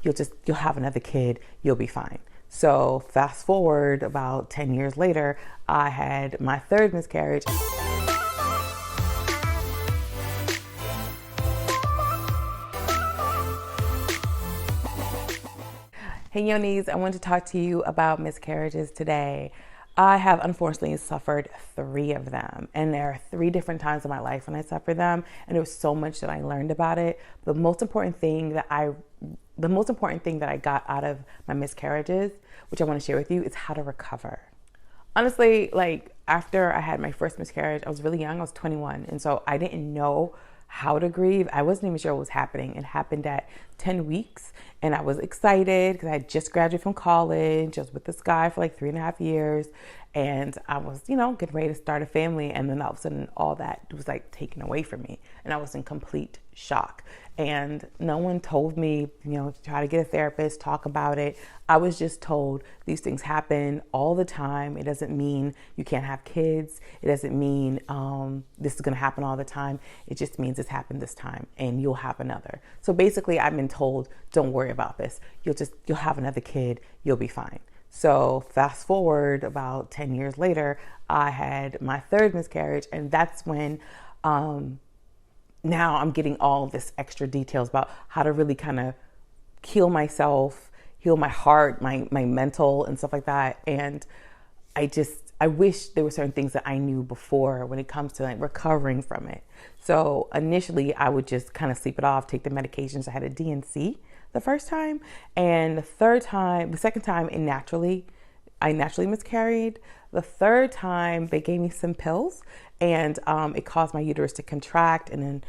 you'll have another kid, you'll be fine. So fast forward about 10 years later, I had my third miscarriage. Hey Yonis, I want to talk to you about miscarriages today. I have unfortunately suffered 3 of them, and there are 3 different times in my life when I suffered them, and there was so much that I learned about it. The most important thing that I got out of my miscarriages, which I want to share with you, is how to recover. Honestly, like after I had my first miscarriage, I was really young. I was 21, and so I didn't know how to grieve. I wasn't even sure what was happening. It happened at 10 weeks, and I was excited because I had just graduated from college. I was with this guy for like 3.5 years, and I was, getting ready to start a family, and then all of a sudden all that was like taken away from me, and I was in complete shock. And no one told me, try to get a therapist, talk about it. I was just told these things happen all the time. It doesn't mean you can't have kids. It doesn't mean this is going to happen all the time. It just means it's happened this time and you'll have another. So basically I've been told, don't worry about this. You'll have another kid. You'll be fine. So fast forward about 10 years later, I had my third miscarriage, and that's when now I'm getting all this extra details about how to really kind of heal myself, heal my heart, my mental and stuff like that. And I wish there were certain things that I knew before when it comes to like recovering from it. So initially I would just kind of sleep it off, take the medications. I had a DNC the first time, and the second time I naturally miscarried. The third time they gave me some pills, and it caused my uterus to contract, and then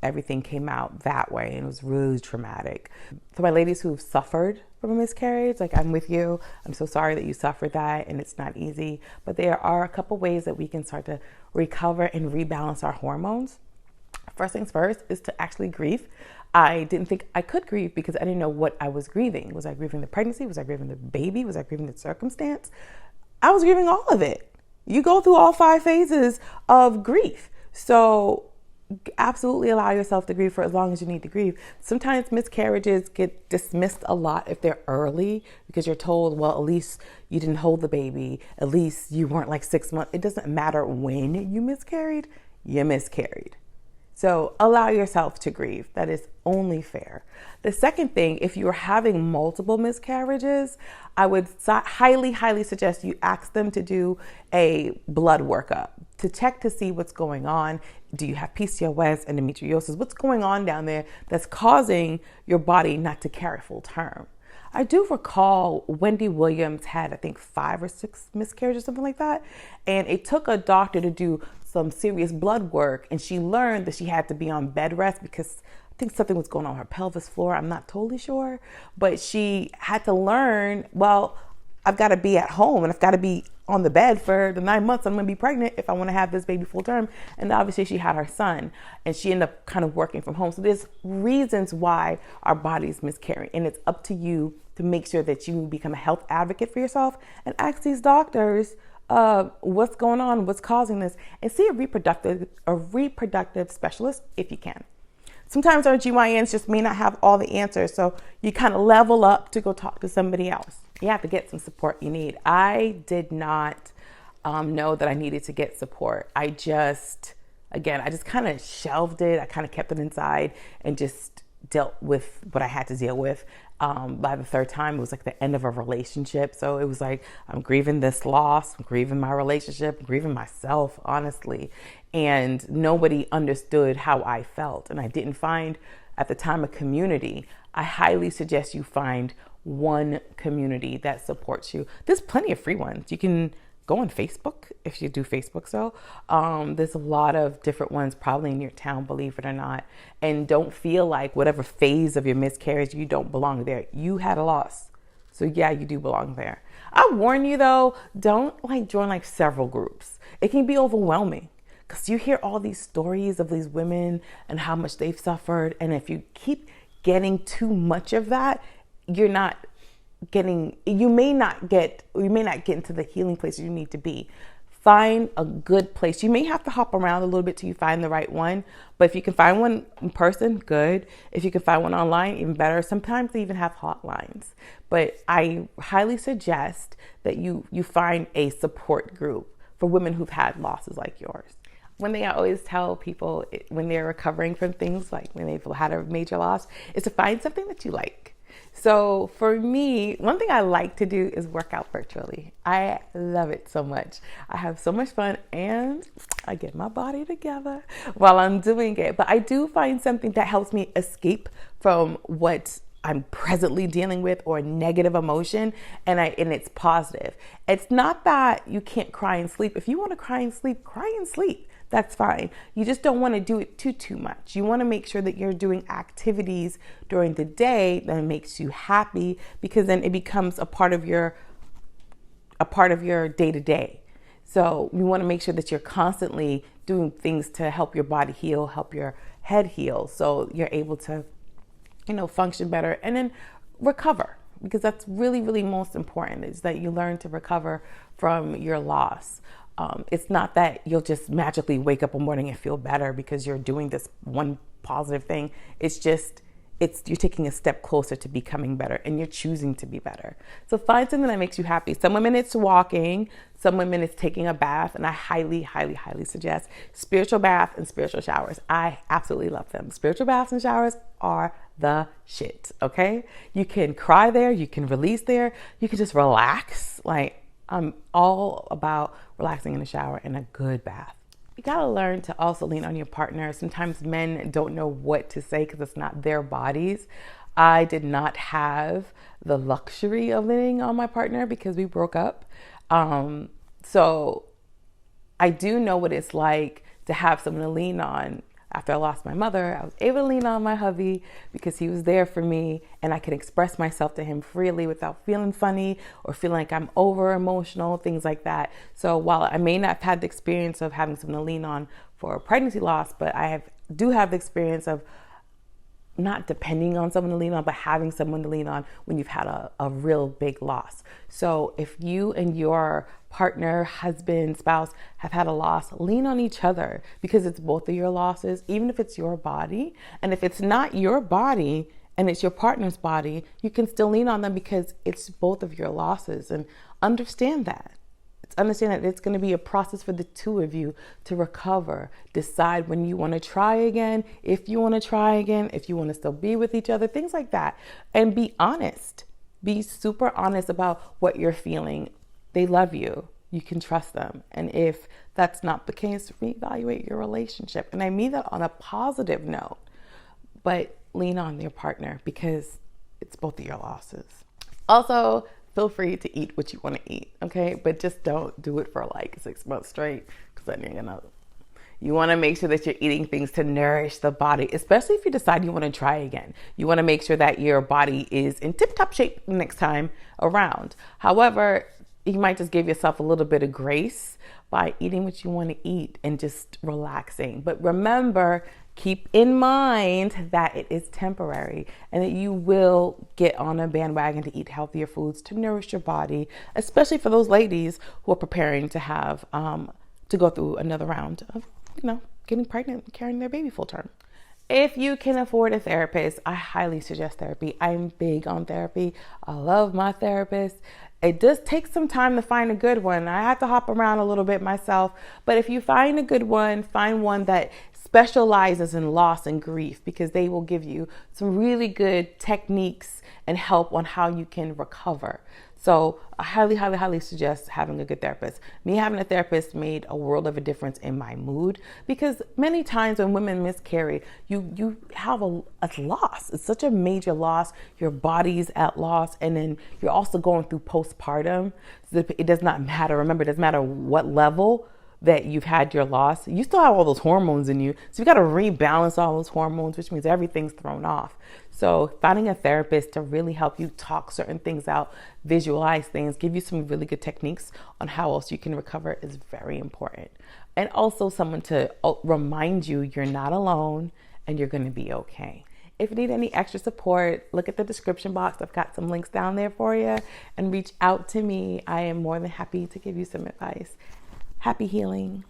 everything came out that way, and it was really traumatic. For my ladies who've suffered from a miscarriage, like, I'm with you. I'm so sorry that you suffered that, and it's not easy, but there are a couple ways that we can start to recover and rebalance our hormones. First things first is to actually grieve. I didn't think I could grieve because I didn't know what I was grieving. Was I grieving the pregnancy? Was I grieving the baby? Was I grieving the circumstance? I was grieving all of it. You go through all 5 phases of grief. So absolutely allow yourself to grieve for as long as you need to grieve. Sometimes miscarriages get dismissed a lot if they're early because you're told, well, at least you didn't hold the baby. At least you weren't like 6 months. It doesn't matter when you miscarried, you miscarried. So allow yourself to grieve. That is only fair. The second thing, if you're having multiple miscarriages, I would highly, highly suggest you ask them to do a blood workup to check to see what's going on. Do you have PCOS, endometriosis? What's going on down there that's causing your body not to carry full term? I do recall Wendy Williams had, I think, 5 or 6 miscarriages, something like that. And it took a doctor to do some serious blood work, and she learned that she had to be on bed rest because I think something was going on her pelvis floor. I'm not totally sure, but she had to learn, well, I've got to be at home and I've got to be on the bed for the 9 months I'm going to be pregnant if I want to have this baby full term. And obviously she had her son, and she ended up kind of working from home. So there's reasons why our bodies miscarry, and it's up to you to make sure that you become a health advocate for yourself and ask these doctors what's going on, what's causing this, and see a reproductive specialist if you can. Sometimes our GYNs just may not have all the answers, so you kind of level up to go talk to somebody else. You have to get some support you need. I did not know that I needed to get support. I just kind of shelved it. I kind of kept it inside and just dealt with what I had to deal with. By the third time, it was like the end of a relationship. So it was like, I'm grieving this loss, I'm grieving my relationship, I'm grieving myself, honestly. And nobody understood how I felt. And I didn't find at the time a community. I highly suggest you find one community that supports you. There's plenty of free ones. You can go on Facebook if you do Facebook. So there's a lot of different ones probably in your town, believe it or not. And don't feel like whatever phase of your miscarriage, you don't belong there. You had a loss. So yeah, you do belong there. I warn you though, don't join several groups. It can be overwhelming because you hear all these stories of these women and how much they've suffered. And if you keep getting too much of that, you may not get into the healing place you need to be. find a good place. You may have to hop around a little bit till you find the right one, but if you can find one in person, good. If you can find one online, even better. Sometimes they even have hotlines, but I highly suggest that you find a support group for women who've had losses like yours. One thing I always tell people when they're recovering from things, like when they've had a major loss, is to find something that you like. So for me, one thing I like to do is work out virtually. I love it so much. I have so much fun and I get my body together while I'm doing it. But I do find something that helps me escape from what I'm presently dealing with or negative emotion, and it's positive. It's not that you can't cry and sleep. If you want to cry and sleep, cry and sleep. That's fine. You just don't want to do it too much. You want to make sure that you're doing activities during the day that makes you happy, because then it becomes a part of your day to day. So you want to make sure that you're constantly doing things to help your body heal, help your head heal, so you're able to, function better and then recover, because that's really, really most important, is that you learn to recover from your loss. It's not that you'll just magically wake up one morning and feel better because you're doing this one positive thing. You're taking a step closer to becoming better, and you're choosing to be better. So find something that makes you happy. Some women it's walking, some women it's taking a bath, and I highly, highly, highly suggest spiritual bath and spiritual showers. I absolutely love them. Spiritual baths and showers are the shit, okay? You can cry there, you can release there, you can just relax. Like, I'm all about relaxing in the shower and a good bath. You gotta learn to also lean on your partner. Sometimes men don't know what to say because it's not their bodies. I did not have the luxury of leaning on my partner because we broke up. So I do know what it's like to have someone to lean on. After I lost my mother, I was able to lean on my hubby because he was there for me, and I could express myself to him freely without feeling funny or feeling like I'm over emotional, things like that. So while I may not have had the experience of having someone to lean on for a pregnancy loss, but I do have the experience of not depending on someone to lean on, but having someone to lean on when you've had a real big loss. So if you and your partner, husband, spouse have had a loss, lean on each other, because it's both of your losses, even if it's your body. And if it's not your body and it's your partner's body, you can still lean on them because it's both of your losses. And understand that. Understand that it's going to be a process for the two of you to recover. Decide when you want to try again, if you want to try again, if you want to still be with each other, things like that. And be honest. Be super honest about what you're feeling. They love you. You can trust them. And if that's not the case, reevaluate your relationship. And I mean that on a positive note, but lean on your partner because it's both of your losses. Also, feel free to eat what you want to eat, okay? But just don't do it for like 6 months straight, because then you want to make sure that you're eating things to nourish the body, especially if you decide you want to try again. You want to make sure that your body is in tip-top shape next time around. However, you might just give yourself a little bit of grace by eating what you want to eat and just relaxing. But remember, keep in mind that it is temporary and that you will get on a bandwagon to eat healthier foods to nourish your body, especially for those ladies who are preparing to have to go through another round of, getting pregnant and carrying their baby full term. If you can afford a therapist, I highly suggest therapy. I'm big on therapy. I love my therapist. It does take some time to find a good one. I have to hop around a little bit myself, but if you find a good one, find one that specializes in loss and grief, because they will give you some really good techniques and help on how you can recover. So I highly, highly, highly suggest having a good therapist. Me having a therapist made a world of a difference in my mood, because many times when women miscarry, you have a loss. It's such a major loss. Your body's at loss, and then you're also going through postpartum. So it does not matter. Remember, it doesn't matter what level that you've had your loss. You still have all those hormones in you. So you got to rebalance all those hormones, which means everything's thrown off. So finding a therapist to really help you talk certain things out, visualize things, give you some really good techniques on how else you can recover is very important. And also someone to remind you you're not alone and you're going to be okay. If you need any extra support, look at the description box. I've got some links down there for you, and reach out to me. I am more than happy to give you some advice. Happy healing.